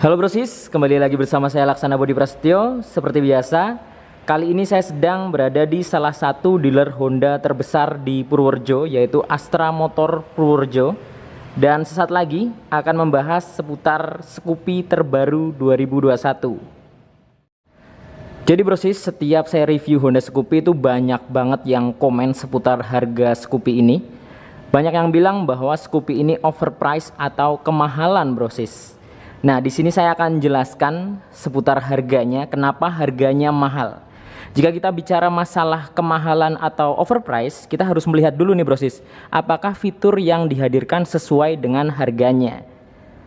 Halo brosis, kembali lagi bersama saya Laksana Bodi Prasetyo. Seperti biasa, kali ini saya sedang berada di salah satu dealer Honda terbesar di Purworejo, yaitu Astra Motor Purworejo. Dan sesaat lagi akan membahas seputar Scoopy terbaru 2021. Jadi brosis, setiap saya review Honda Scoopy itu banyak banget yang komen seputar harga Scoopy ini. Banyak yang bilang bahwa Scoopy ini overpriced atau kemahalan brosis. Nah, di sini saya akan jelaskan seputar harganya, kenapa harganya mahal. Jika kita bicara masalah kemahalan atau overprice, kita harus melihat dulu nih brosis, apakah fitur yang dihadirkan sesuai dengan harganya.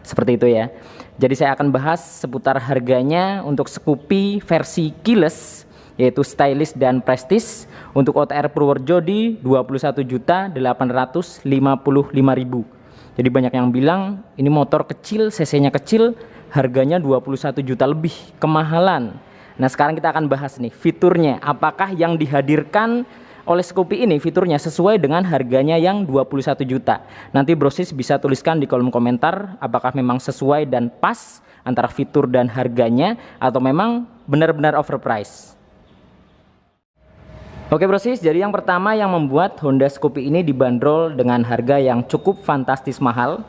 Seperti itu ya. Jadi saya akan bahas seputar harganya untuk Scoopy versi keyless, yaitu stylish dan prestige untuk OTR Purworejo di 21.855.000. Jadi banyak yang bilang ini motor kecil, cc-nya kecil, harganya 21 juta lebih, kemahalan. Nah, sekarang kita akan bahas nih fiturnya, apakah yang dihadirkan oleh Scoopy ini fiturnya sesuai dengan harganya yang 21 juta. Nanti brosis bisa tuliskan di kolom komentar apakah memang sesuai dan pas antara fitur dan harganya atau memang benar-benar overpriced. Oke brosis, jadi yang pertama yang membuat Honda Scoopy ini dibanderol dengan harga yang cukup fantastis mahal.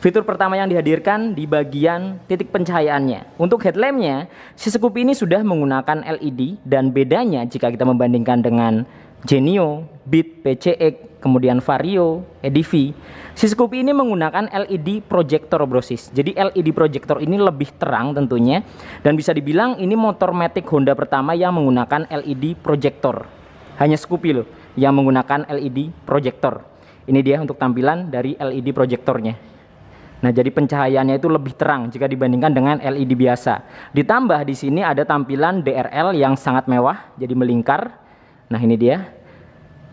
Fitur pertama yang dihadirkan di bagian titik pencahayaannya. Untuk headlampnya, si Scoopy ini sudah menggunakan LED dan bedanya jika kita membandingkan dengan Genio, Beat, PCX, kemudian Vario, EDV, si Scoopy ini menggunakan LED projector brosis. Jadi LED projector ini lebih terang tentunya, dan bisa dibilang ini motor matic Honda pertama yang menggunakan LED projector. Hanya Scoopy loh yang menggunakan LED projector. Ini dia untuk tampilan dari LED projectornya. Nah, jadi pencahayaannya itu lebih terang jika dibandingkan dengan LED biasa. Ditambah di sini ada tampilan DRL yang sangat mewah, jadi melingkar. Nah, ini dia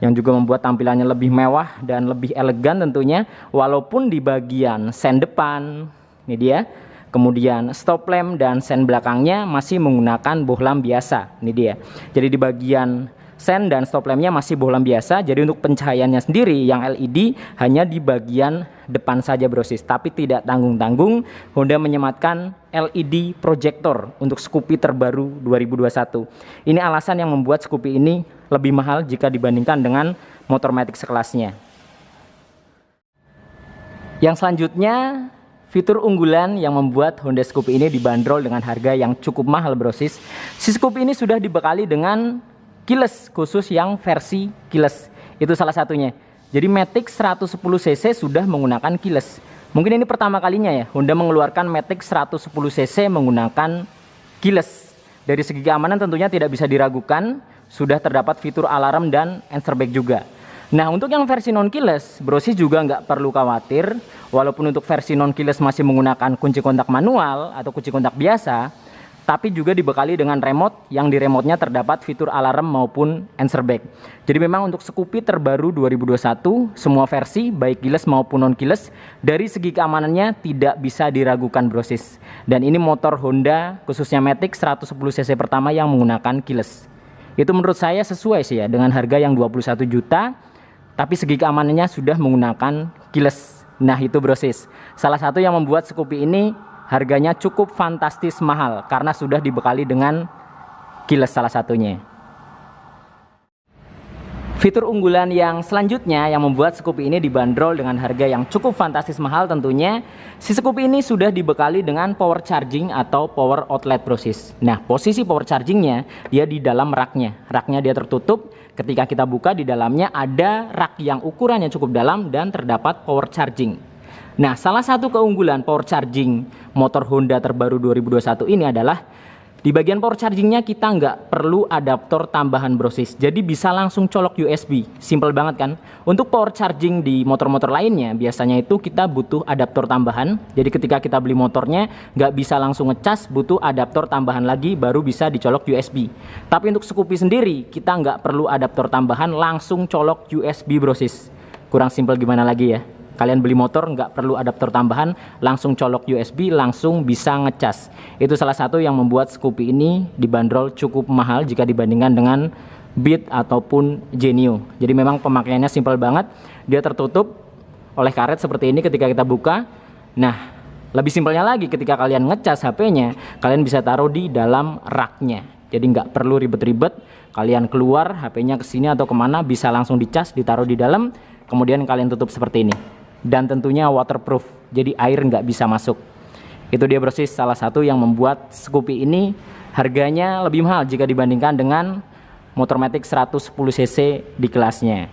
yang juga membuat tampilannya lebih mewah dan lebih elegan tentunya. Walaupun di bagian sen depan, ini dia. Kemudian stop lamp dan sen belakangnya masih menggunakan bohlam biasa. Ini dia. Jadi di bagian sen dan stop lampnya masih bohlam biasa. Jadi untuk pencahayaannya sendiri yang LED hanya di bagian depan saja brosis, tapi tidak tanggung-tanggung Honda menyematkan LED projector untuk Scoopy terbaru 2021. Ini alasan yang membuat Scoopy ini lebih mahal jika dibandingkan dengan motor matic sekelasnya. Yang selanjutnya, fitur unggulan yang membuat Honda Scoopy ini dibanderol dengan harga yang cukup mahal brosis. Si Scoopy ini sudah dibekali dengan keyless, khusus yang versi keyless, itu salah satunya. Jadi Matic 110cc sudah menggunakan keyless. Mungkin ini pertama kalinya ya Honda mengeluarkan Matic 110cc menggunakan keyless. Dari segi keamanan tentunya tidak bisa diragukan, sudah terdapat fitur alarm dan answer back juga. Nah, untuk yang versi non keyless, brosis juga nggak perlu khawatir. Walaupun untuk versi non keyless masih menggunakan kunci kontak manual atau kunci kontak biasa, tapi juga dibekali dengan remote yang di remote-nya terdapat fitur alarm maupun answer back. Jadi memang untuk Scoopy terbaru 2021, semua versi baik keyless maupun non keyless dari segi keamanannya tidak bisa diragukan brosis. Dan ini motor Honda khususnya Matic 110cc pertama yang menggunakan keyless. Itu menurut saya sesuai sih ya dengan harga yang 21 juta, tapi segi keamanannya sudah menggunakan keyless. Nah, itu brosis. Salah satu yang membuat Scoopy ini harganya cukup fantastis mahal karena sudah dibekali dengan keyless salah satunya. Fitur unggulan yang selanjutnya yang membuat Scoopy ini dibanderol dengan harga yang cukup fantastis mahal tentunya, si Scoopy ini sudah dibekali dengan power charging atau power outlet brosis. Nah, posisi power chargingnya dia di dalam raknya. Raknya dia tertutup, ketika kita buka di dalamnya ada rak yang ukurannya cukup dalam dan terdapat power charging. Nah, salah satu keunggulan power charging motor Honda terbaru 2021 ini adalah di bagian power chargingnya kita nggak perlu adaptor tambahan brosis. Jadi bisa langsung colok USB. Simple banget kan? Untuk power charging di motor-motor lainnya biasanya itu kita butuh adaptor tambahan. Jadi ketika kita beli motornya nggak bisa langsung ngecas, butuh adaptor tambahan lagi baru bisa dicolok USB. Tapi untuk Scoopy sendiri kita nggak perlu adaptor tambahan, langsung colok USB brosis. Kurang simple gimana lagi ya? Kalian beli motor nggak perlu adaptor tambahan, langsung colok USB, langsung bisa ngecas. Itu salah satu yang membuat Scoopy ini dibanderol cukup mahal jika dibandingkan dengan Beat ataupun Genio. Jadi memang pemakaiannya simpel banget. Dia tertutup oleh karet seperti ini ketika kita buka. Nah, Lebih simpelnya lagi, ketika kalian ngecas HP-nya, kalian bisa taruh di dalam raknya. Jadi nggak perlu ribet-ribet, kalian keluar HP-nya ke sini atau kemana, bisa langsung dicas, ditaruh di dalam, kemudian kalian tutup seperti ini. Dan tentunya waterproof, jadi air nggak bisa masuk. Itu dia brosis, salah satu yang membuat Scoopy ini harganya lebih mahal jika dibandingkan dengan Motormatic 110cc di kelasnya.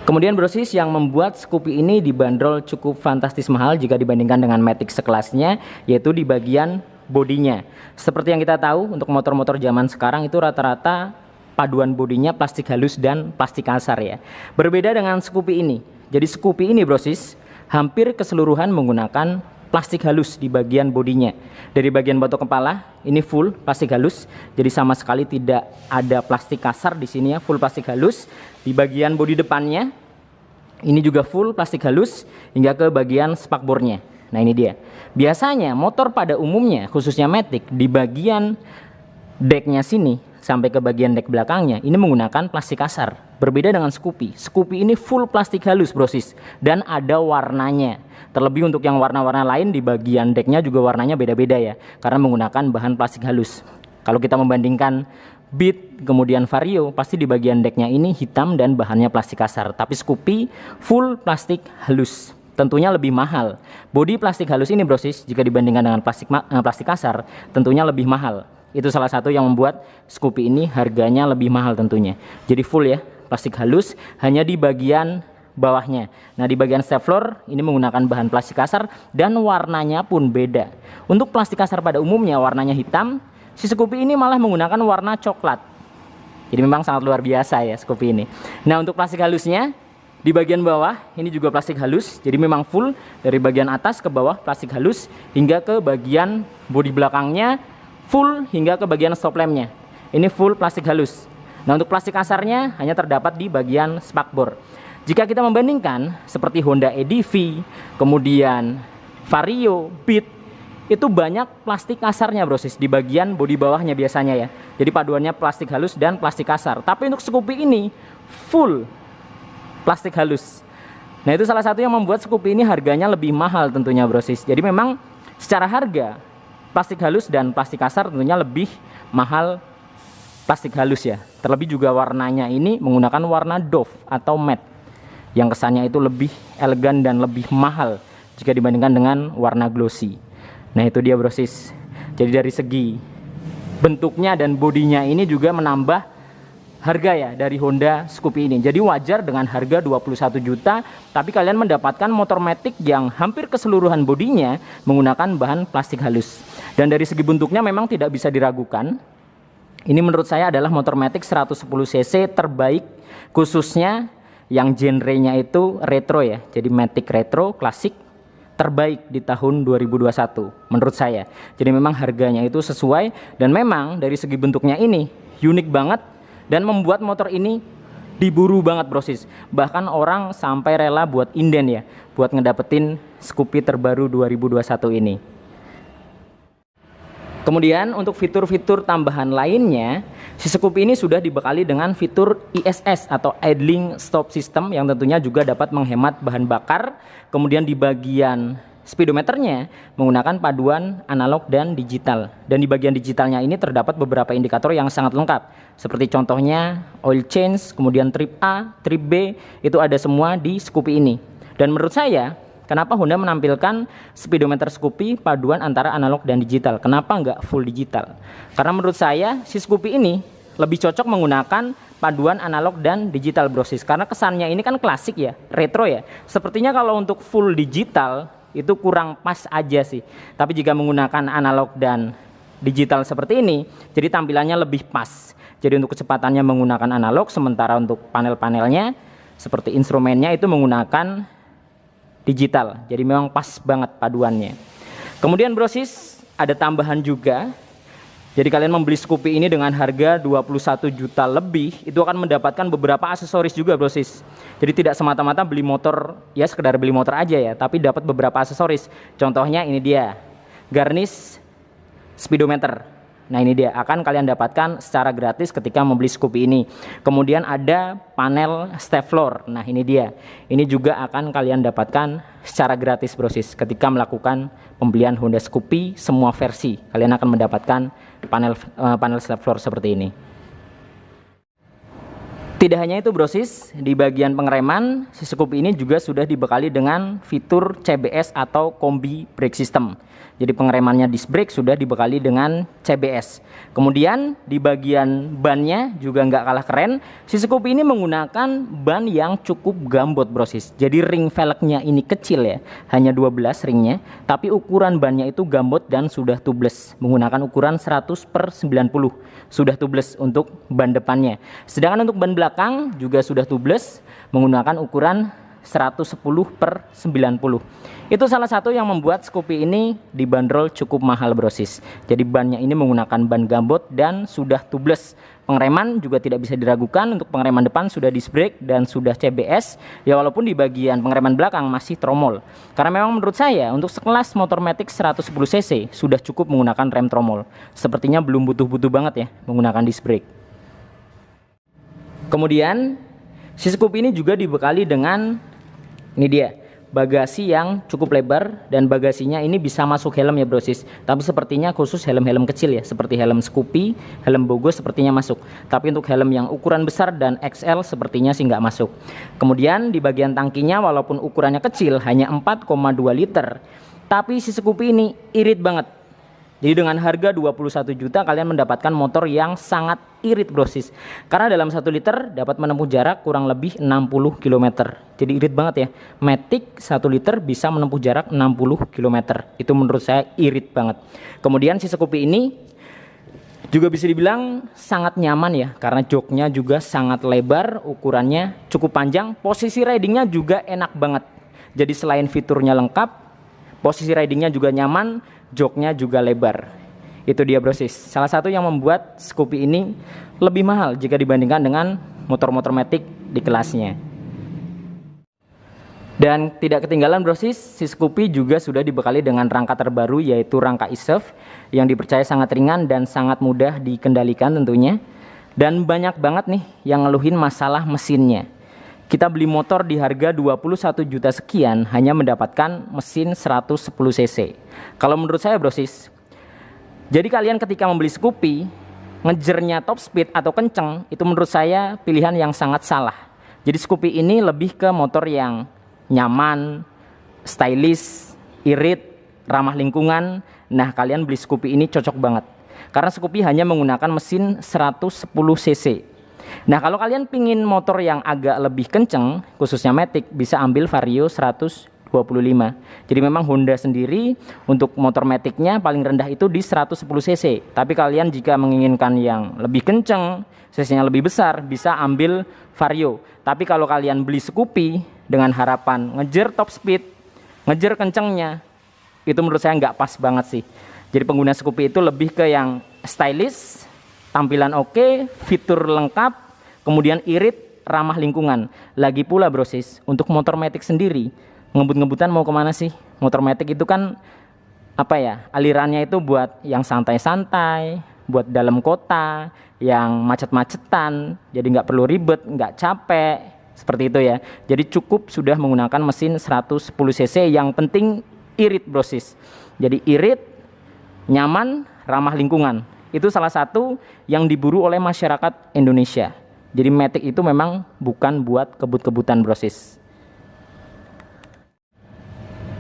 Kemudian brosis, yang membuat Scoopy ini dibanderol cukup fantastis mahal jika dibandingkan dengan Matic sekelasnya, yaitu di bagian bodinya. Seperti yang kita tahu, untuk motor-motor zaman sekarang itu rata-rata paduan bodinya plastik halus dan plastik kasar ya. Berbeda dengan Scoopy ini. Jadi Scoopy ini brosis hampir keseluruhan menggunakan plastik halus di bagian bodinya. Dari bagian batok kepala ini full plastik halus, jadi sama sekali tidak ada plastik kasar di sini ya, full plastik halus. Di bagian bodi depannya ini juga full plastik halus hingga ke bagian spakbornya. Nah ini dia. Biasanya motor pada umumnya, khususnya Matic, di bagian decknya sini sampai ke bagian deck belakangnya ini menggunakan plastik kasar. Berbeda dengan Scoopy. Scoopy ini full plastik halus brosis dan ada warnanya. Terlebih untuk yang warna-warna lain di bagian decknya juga warnanya beda-beda ya, karena menggunakan bahan plastik halus. Kalau kita membandingkan Beat kemudian Vario, pasti di bagian decknya ini hitam dan bahannya plastik kasar. Tapi Scoopy full plastik halus, tentunya lebih mahal. Bodi plastik halus ini brosis jika dibandingkan dengan plastik kasar tentunya lebih mahal. Itu salah satu yang membuat Scoopy ini harganya lebih mahal tentunya. Jadi full ya, plastik halus hanya di bagian bawahnya. Nah di bagian stepfloor ini menggunakan bahan plastik kasar dan warnanya pun beda. Untuk plastik kasar pada umumnya warnanya hitam, si Scoopy ini malah menggunakan warna coklat. Jadi memang sangat luar biasa ya Scoopy ini. Nah untuk plastik halusnya di bagian bawah ini juga plastik halus. Jadi memang full dari bagian atas ke bawah plastik halus hingga ke bagian bodi belakangnya full hingga ke bagian stop lampnya. Ini full plastik halus. Nah untuk plastik kasarnya hanya terdapat di bagian spakbor. Jika kita membandingkan seperti Honda EDV, kemudian Vario, Beat, itu banyak plastik kasarnya brosis di bagian bodi bawahnya biasanya ya. Jadi paduannya plastik halus dan plastik kasar. Tapi untuk Scoopy ini full plastik halus. Nah itu salah satu yang membuat Scoopy ini harganya lebih mahal tentunya brosis. Jadi memang secara harga plastik halus dan plastik kasar tentunya lebih mahal plastik halus ya. Terlebih juga warnanya ini menggunakan warna doff atau matte, yang kesannya itu lebih elegan dan lebih mahal jika dibandingkan dengan warna glossy. Nah itu dia brosis. Jadi dari segi bentuknya dan bodinya ini juga menambah harga ya dari Honda Scoopy ini. Jadi wajar dengan harga 21 juta tapi kalian mendapatkan motor Matic yang hampir keseluruhan bodinya menggunakan bahan plastik halus. Dan dari segi bentuknya memang tidak bisa diragukan. Ini menurut saya adalah motor Matic 110cc terbaik, khususnya yang genrenya itu retro ya. Jadi Matic retro klasik terbaik di tahun 2021 menurut saya. Jadi memang harganya itu sesuai dan memang dari segi bentuknya ini unik banget dan membuat motor ini diburu banget brosis. Bahkan orang sampai rela buat inden ya, buat ngedapetin Scoopy terbaru 2021 ini. Kemudian untuk fitur-fitur tambahan lainnya, si Scoopy ini sudah dibekali dengan fitur ISS atau Idling Stop System yang tentunya juga dapat menghemat bahan bakar. Kemudian di bagian speedometernya menggunakan paduan analog dan digital. Dan di bagian digitalnya ini terdapat beberapa indikator yang sangat lengkap. Seperti contohnya oil change, kemudian trip A, trip B, itu ada semua di Scoopy ini. Dan menurut saya, kenapa Honda menampilkan speedometer Scoopy paduan antara analog dan digital? Kenapa nggak full digital? Karena menurut saya si Scoopy ini lebih cocok menggunakan paduan analog dan digital brosis. Karena kesannya ini kan klasik ya, retro ya. Sepertinya kalau untuk full digital itu kurang pas aja sih. Tapi jika menggunakan analog dan digital seperti ini, jadi tampilannya lebih pas. Jadi untuk kecepatannya menggunakan analog, sementara untuk panel-panelnya seperti instrumennya itu menggunakan digital. Jadi memang pas banget paduannya. Kemudian brosis ada tambahan juga. Jadi kalian membeli Scoopy ini dengan harga 21 juta lebih, itu akan mendapatkan beberapa aksesoris juga brosis. Jadi tidak semata-mata beli motor, ya sekedar beli motor aja ya, tapi dapat beberapa aksesoris. Contohnya ini dia, garnish speedometer. Nah ini dia, akan kalian dapatkan secara gratis ketika membeli Scoopy ini. Kemudian ada panel step floor. Nah ini dia, ini juga akan kalian dapatkan secara gratis brosis. Ketika melakukan pembelian Honda Scoopy semua versi, kalian akan mendapatkan panel step floor seperti ini. Tidak hanya itu brosis, di bagian pengereman si Scoopy ini juga sudah dibekali dengan fitur CBS atau Combi Brake System. Jadi pengeremannya disc brake sudah dibekali dengan CBS. Kemudian di bagian bannya juga nggak kalah keren. Si Scoopy ini menggunakan ban yang cukup gambot brosis. Jadi ring velgnya ini kecil ya, hanya 12 ringnya. Tapi ukuran bannya itu gambot dan sudah tubeless. Menggunakan ukuran 100/90. Sudah tubeless untuk ban depannya. Sedangkan untuk ban belakang juga sudah tubeless menggunakan ukuran 110/90. Itu salah satu yang membuat Scoopy ini dibanderol cukup mahal brosis. Jadi bannya ini menggunakan ban gambot dan sudah tubeless. Pengereman juga tidak bisa diragukan, untuk pengereman depan sudah disc brake dan sudah CBS. Ya walaupun di bagian pengereman belakang masih tromol. Karena memang menurut saya untuk sekelas motor matic 110 cc sudah cukup menggunakan rem tromol. Sepertinya belum butuh-butuh banget ya menggunakan disc brake. Kemudian si Scoopy ini juga dibekali dengan ini dia, bagasi yang cukup lebar dan bagasinya ini bisa masuk helm ya brosis. Tapi sepertinya khusus helm-helm kecil ya, seperti helm Scoopy, helm Bogo sepertinya masuk. Tapi untuk helm yang ukuran besar dan XL sepertinya sih nggak masuk. Kemudian di bagian tangkinya walaupun ukurannya kecil hanya 4,2 liter. Tapi si Scoopy ini irit banget. Jadi dengan harga 21 juta kalian mendapatkan motor yang sangat irit brosis. Karena dalam 1 liter dapat menempuh jarak kurang lebih 60 km. Jadi irit banget ya. Matic 1 liter bisa menempuh jarak 60 km. Itu menurut saya irit banget. Kemudian si Scoopy ini juga bisa dibilang sangat nyaman ya. Karena joknya juga sangat lebar, ukurannya cukup panjang. Posisi ridingnya juga enak banget. Jadi selain fiturnya lengkap, posisi ridingnya juga nyaman, joknya juga lebar. Itu dia brosis, salah satu yang membuat Scoopy ini lebih mahal jika dibandingkan dengan motor-motor matic di kelasnya. Dan tidak ketinggalan brosis, si Scoopy juga sudah dibekali dengan rangka terbaru yaitu rangka e-Surf yang dipercaya sangat ringan dan sangat mudah dikendalikan tentunya. Dan banyak banget nih yang ngeluhin masalah mesinnya. Kita beli motor di harga 21 juta sekian hanya mendapatkan mesin 110 cc. Kalau menurut saya brosis, jadi kalian ketika membeli Scoopy, ngejernya top speed atau kenceng, itu menurut saya pilihan yang sangat salah. Jadi Scoopy ini lebih ke motor yang nyaman, stylish, irit, ramah lingkungan. Nah kalian beli Scoopy ini cocok banget. Karena Scoopy hanya menggunakan mesin 110 cc. Nah kalau kalian pingin motor yang agak lebih kenceng, khususnya matic, bisa ambil Vario 125. Jadi memang Honda sendiri untuk motor maticnya paling rendah itu di 110 cc. Tapi kalian jika menginginkan yang lebih kenceng, cc-nya lebih besar, bisa ambil Vario. Tapi kalau kalian beli Scoopy dengan harapan ngejar top speed, ngejar kencengnya, itu menurut saya nggak pas banget sih. Jadi pengguna Scoopy itu lebih ke yang stylish, tampilan oke, fitur lengkap, kemudian irit, ramah lingkungan. Lagi pula brosis, untuk motor matic sendiri, ngebut-ngebutan mau kemana sih? Motor matic itu kan apa ya, alirannya itu buat yang santai-santai, buat dalam kota, yang macet-macetan, jadi nggak perlu ribet, nggak capek, seperti itu ya. Jadi cukup sudah menggunakan mesin 110 cc, yang penting irit brosis. Jadi irit, nyaman, ramah lingkungan. Itu salah satu yang diburu oleh masyarakat Indonesia. Jadi matic itu memang bukan buat kebut-kebutan brosis.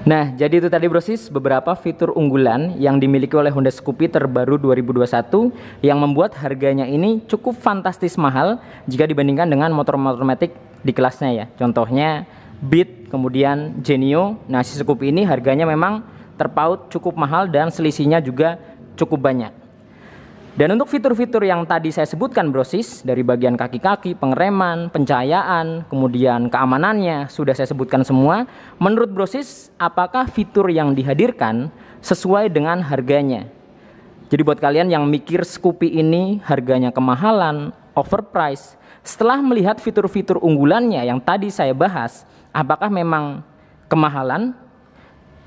Nah, jadi itu tadi brosis beberapa fitur unggulan yang dimiliki oleh Honda Scoopy terbaru 2021 yang membuat harganya ini cukup fantastis mahal jika dibandingkan dengan motor-motor matic di kelasnya ya. Contohnya Beat, kemudian Genio. Nah, si Scoopy ini harganya memang terpaut cukup mahal dan selisihnya juga cukup banyak. Dan untuk fitur-fitur yang tadi saya sebutkan brosis, dari bagian kaki-kaki, pengereman, pencahayaan, kemudian keamanannya, sudah saya sebutkan semua. Menurut brosis, apakah fitur yang dihadirkan sesuai dengan harganya? Jadi buat kalian yang mikir Scoopy ini harganya kemahalan, overpriced, setelah melihat fitur-fitur unggulannya yang tadi saya bahas, apakah memang kemahalan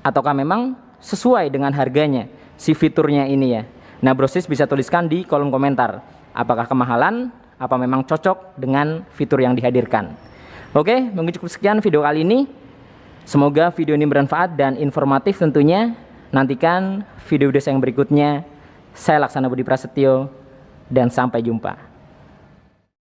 ataukah memang sesuai dengan harganya si fiturnya ini ya? Nah, brosis bisa tuliskan di kolom komentar, apakah kemahalan, apa memang cocok dengan fitur yang dihadirkan. Oke, mungkin cukup sekian video kali ini. Semoga video ini bermanfaat dan informatif tentunya. Nantikan video-video saya yang berikutnya. Saya Laksana Budi Prasetyo, dan sampai jumpa.